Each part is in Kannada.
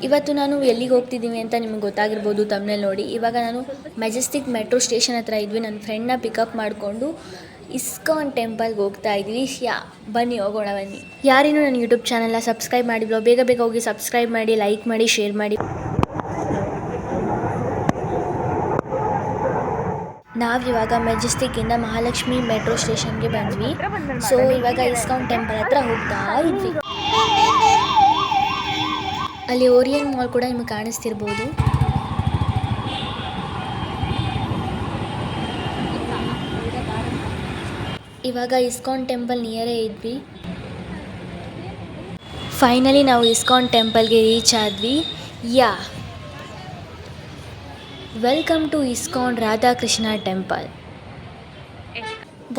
ಇವತ್ತು ನಾನು ಎಲ್ಲಿಗೆ ಹೋಗ್ತಿದ್ದೀನಿ ಅಂತ ನಿಮಗೆ ಗೊತ್ತಾಗಿರ್ಬೋದು ತಮ್ಮನೇಲಿ ನೋಡಿ. ಇವಾಗ ನಾನು ಮೆಜೆಸ್ಟಿಕ್ ಮೆಟ್ರೋ ಸ್ಟೇಷನ್ ಹತ್ರ ಇದ್ವಿ. ನನ್ನ ಫ್ರೆಂಡ್ನ ಪಿಕಪ್ ಮಾಡಿಕೊಂಡು ಇಸ್ಕಾನ್ ಟೆಂಪಲ್ಗೆ ಹೋಗ್ತಾ ಇದ್ವಿ. ಬನ್ನಿ ಹೋಗೋಣ ಬನ್ನಿ. ಯಾರೇನು ನನ್ನ ಯೂಟ್ಯೂಬ್ ಚಾನಲ್ನ ಸಬ್ಸ್ಕ್ರೈಬ್ ಮಾಡಿದ್ರು ಬೇಗ ಬೇಗ ಹೋಗಿ ಸಬ್ಸ್ಕ್ರೈಬ್ ಮಾಡಿ, ಲೈಕ್ ಮಾಡಿ, ಶೇರ್ ಮಾಡಿ. ನಾವಿವಾಗ ಮೆಜೆಸ್ಟಿಕ್ಕಿಂದ ಮಹಾಲಕ್ಷ್ಮಿ ಮೆಟ್ರೋ ಸ್ಟೇಷನ್ಗೆ ಬಂದ್ವಿ. ಸೊ ಇವಾಗ ಇಸ್ಕಾನ್ ಟೆಂಪಲ್ ಹತ್ರ ಹೋಗ್ತಾ ಇದ್ವಿ. ಅಲ್ಲಿ ಓರಿಯನ್ ಮಾಲ್ ಕೂಡ ನಿಮಗೆ ಕಾಣಿಸ್ತಿರ್ಬೋದು. ಇವಾಗ ಇಸ್ಕಾನ್ ಟೆಂಪಲ್ ನಿಯರೇ ಇದ್ವಿ. ಫೈನಲಿ ನಾವು ಇಸ್ಕಾನ್ ಟೆಂಪಲ್ಗೆ ರೀಚ್ ಆದ್ವಿ. Welcome to ISKCON Radhakrishna temple.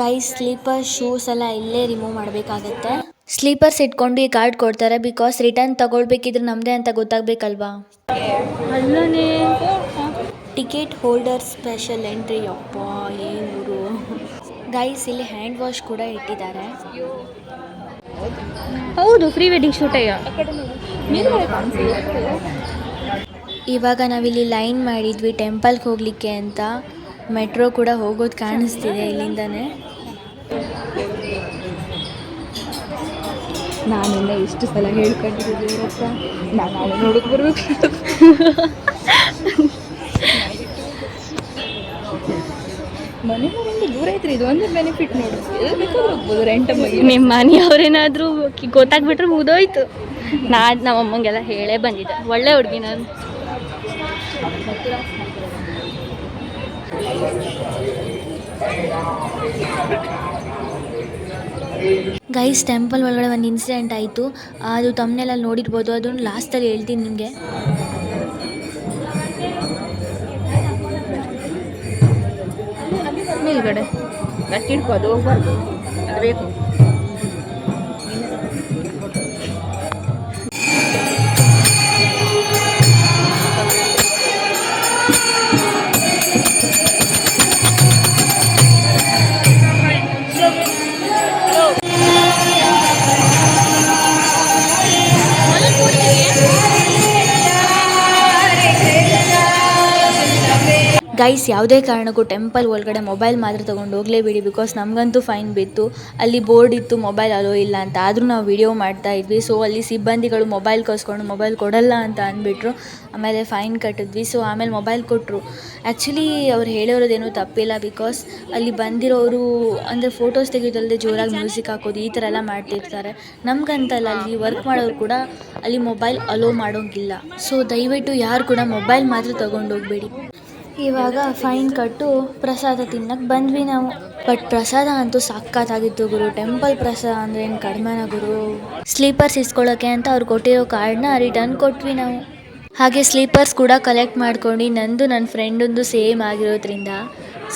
Guys, slipper shoes ಎಲ್ಲ ಇಲ್ಲೇ ರಿಮೂವ್ ಮಾಡಬೇಕಾಗತ್ತೆ. ಸ್ಲೀಪರ್ಸ್ ಇಟ್ಕೊಂಡು ಈ ಕಾರ್ಡ್ ಕೊಡ್ತಾರೆ, ಬಿಕಾಸ್ ರಿಟರ್ನ್ ತಗೊಳ್ಬೇಕಿದ್ರೆ ನಮ್ಮದೇ ಅಂತ ಗೊತ್ತಾಗಬೇಕಲ್ವಾ. Ticket holder special entry. ಅಪ್ಪ ಏನು ಗೈಸ್, ಇಲ್ಲಿ ಹ್ಯಾಂಡ್ ವಾಶ್ ಕೂಡ ಇಟ್ಟಿದ್ದಾರೆ. ಹೌದು, ಪ್ರೀ ವೆಡ್ಡಿಂಗ್ ಶೂಟ್. ಇವಾಗ ನಾವಿಲ್ಲಿ ಲೈನ್ ಮಾಡಿದ್ವಿ ಟೆಂಪಲ್ಗೆ ಹೋಗಲಿಕ್ಕೆ ಅಂತ. ಮೆಟ್ರೋ ಕೂಡ ಹೋಗೋದು ಕಾಣಿಸ್ತಿದೆ ಇಲ್ಲಿಂದನೇ. ನಾನೆಲ್ಲ ಎಷ್ಟು ಸಲ ಹೇಳ್ಕೊಂಡಿದ್ದೀನಿ ಹತ್ರ, ನಾನು ನಾಳೆ ನೋಡೋಕೆ ಬರ್ಬೇಕು. ಮನೆ ದೂರ ಐತ್ರಿ, ಇದು ಒಂದು ಬೆನಿಫಿಟ್ ನೋಡಿ. ಹೋಗ್ಬೋದು ರೆಂಟ್. ನಿಮ್ಮ ಮನೆಯವ್ರೇನಾದರೂ ಗೊತ್ತಾಗ್ಬಿಟ್ರೆ ಮುಗಿದೋಯ್ತು. ನಮ್ಮ ಅಮ್ಮಂಗೆಲ್ಲ ಹೇಳೇ ಬಂದಿದ್ದೆ, ಒಳ್ಳೆ ಹುಡುಗಿ ನಾನು. ಗೈಸ್, ಟೆಂಪಲ್ ಒಳಗಡೆ ಒಂದು ಇನ್ಸಿಡೆಂಟ್ ಆಯಿತು. ಅದು ತಮ್ಮನೆಲ್ಲ ನೋಡಿರ್ಬೋದು. ಅದನ್ನು ಲಾಸ್ಟಲ್ಲಿ ಹೇಳ್ತೀನಿ ನಿಮಗೆ. ಮೇಲ್ಗಡೆ ಗಟ್ಟಿ ಹಿಡ್ಕೋದು, ಹೋಗ್ಬಾರ್ದು, ಅದು ಬೇಕು. ಗೈಸ್, ಯಾವುದೇ ಕಾರಣಕ್ಕೂ ಟೆಂಪಲ್ ಒಳಗಡೆ ಮೊಬೈಲ್ ಮಾತ್ರ ತೊಗೊಂಡು ಹೋಗಲೇಬೇಡಿ, ಬಿಕಾಸ್ ನಮಗಂತೂ ಫೈನ್ ಬಿತ್ತು. ಅಲ್ಲಿ ಬೋರ್ಡ್ ಇತ್ತು ಮೊಬೈಲ್ ಅಲೋ ಇಲ್ಲ ಅಂತ, ಆದರೂ ನಾವು ವಿಡಿಯೋ ಮಾಡ್ತಾ ಇದ್ವಿ. ಸೊ ಅಲ್ಲಿ ಸಿಬ್ಬಂದಿಗಳು ಮೊಬೈಲ್ ಕಸ್ಕೊಂಡು ಮೊಬೈಲ್ ಕೊಡಲ್ಲ ಅಂತ ಅಂದ್ಬಿಟ್ರು. ಆಮೇಲೆ ಫೈನ್ ಕಟ್ಟಿದ್ವಿ. ಸೊ ಆಮೇಲೆ ಮೊಬೈಲ್ ಕೊಟ್ಟರು. ಆ್ಯಕ್ಚುಲಿ ಅವ್ರು ಹೇಳಿರೋದೇನೂ ತಪ್ಪಿಲ್ಲ, ಬಿಕಾಸ್ ಅಲ್ಲಿ ಬಂದಿರೋರು ಅಂದರೆ ಫೋಟೋಸ್ ತೆಗೆಯೋದಲ್ಲದೆ ಜೋರಾಗಿ ಮ್ಯೂಸಿಕ್ ಹಾಕೋದು ಈ ಥರ ಎಲ್ಲ ಮಾಡ್ತಿರ್ತಾರೆ. ನಮಗಂತಲ್ಲ, ಅಲ್ಲಿ ವರ್ಕ್ ಮಾಡೋರು ಕೂಡ ಅಲ್ಲಿ ಮೊಬೈಲ್ ಅಲೋ ಮಾಡೋಂಗಿಲ್ಲ. ಸೊ ದಯವಿಟ್ಟು ಯಾರು ಕೂಡ ಮೊಬೈಲ್ ಮಾತ್ರ ತೊಗೊಂಡು ಹೋಗಬೇಡಿ. ಇವಾಗ ಫೈನ್ ಕಟ್ಟು ಪ್ರಸಾದ ತಿನ್ನಕ್ಕೆ ಬಂದ್ವಿ ನಾವು. ಬಟ್ ಪ್ರಸಾದ ಅಂತೂ ಸಕ್ಕತ್ತಾಗಿತ್ತು ಗುರು. ಟೆಂಪಲ್ ಪ್ರಸಾದ ಅಂದರೆ ಏನು ಕಡಿಮೆನ ಗುರು. ಸ್ಲೀಪರ್ಸ್ ಇಸ್ಕೊಳ್ಳೋಕ್ಕೆ ಅಂತ ಅವ್ರು ಕೊಟ್ಟಿರೋ ಕಾರ್ಡ್ನ ರಿಟರ್ನ್ ಕೊಟ್ವಿ ನಾವು. ಹಾಗೆ ಸ್ಲೀಪರ್ಸ್ ಕೂಡ ಕಲೆಕ್ಟ್ ಮಾಡ್ಕೊಂಡು ನಂದು ನನ್ನ ಫ್ರೆಂಡೊಂದು ಸೇಮ್ ಆಗಿರೋದ್ರಿಂದ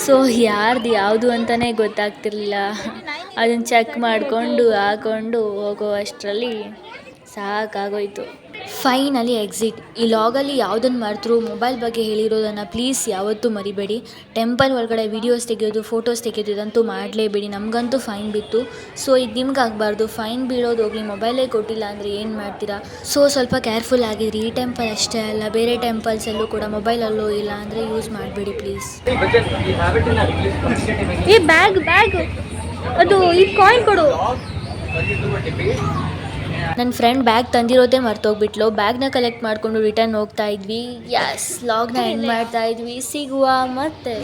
ಸೊ ಯಾರ್ದು ಯಾವುದು ಅಂತಲೇ ಗೊತ್ತಾಗ್ತಿರ್ಲಿಲ್ಲ. ಅದನ್ನು ಚೆಕ್ ಮಾಡಿಕೊಂಡು ಹಾಕ್ಕೊಂಡು ಹೋಗೋ ಅಷ್ಟರಲ್ಲಿ ಸಾಕಾಗೋಯ್ತು. Finally exit. ಈ ಲಾಗಲ್ಲಿ ಯಾವುದನ್ನು ಮರೆತರೂ ಮೊಬೈಲ್ ಬಗ್ಗೆ ಹೇಳಿರೋದನ್ನು ಪ್ಲೀಸ್ ಯಾವತ್ತೂ ಮರಿಬೇಡಿ. ಟೆಂಪಲ್ ಒಳಗಡೆ ವೀಡಿಯೋಸ್ ತೆಗೆಯೋದು, ಫೋಟೋಸ್ ತೆಗೆಯೋದು ಇದಂತೂ ಮಾಡಲೇಬೇಡಿ. ನಮಗಂತೂ ಫೈನ್ ಬಿತ್ತು. ಸೊ ಇದು ನಿಮ್ಗೆ ಆಗಬಾರ್ದು. ಫೈನ್ ಬೀಳೋದು ಹೋಗಲಿ, ಮೊಬೈಲೇ ಕೊಟ್ಟಿಲ್ಲ ಅಂದರೆ ಏನು ಮಾಡ್ತೀರಾ? ಸೊ ಸ್ವಲ್ಪ ಕೇರ್ಫುಲ್ ಆಗಿರಿ. ಈ ಟೆಂಪಲ್ ಅಷ್ಟೇ ಅಲ್ಲ, ಬೇರೆ ಟೆಂಪಲ್ಸಲ್ಲೂ ಕೂಡ ಮೊಬೈಲಲ್ಲೂ ಇಲ್ಲ ಅಂದರೆ ಯೂಸ್ ಮಾಡಬೇಡಿ ಪ್ಲೀಸ್. ಈ ಬ್ಯಾಗ್ ಅದು ಈ ಕಾಯಿನ್ ಕೊಡು. ನನ್ನ ಫ್ರೆಂಡ್ ಬ್ಯಾಗ್ ತಂದಿರೋದೇ ಮರ್ತೋಗ್ಬಿಟ್ಲು. ಬ್ಯಾಗ್ನ ಕಲೆಕ್ಟ್ ಮಾಡಿಕೊಂಡು ರಿಟರ್ನ್ ಹೋಗ್ತಾ ಇದ್ವಿ. ಲಾಗ್ನ ಎಂಡ್ ಮಾಡ್ತಾ ಇದ್ವಿ. ಸಿಗುವ ಮತ್ತೆ.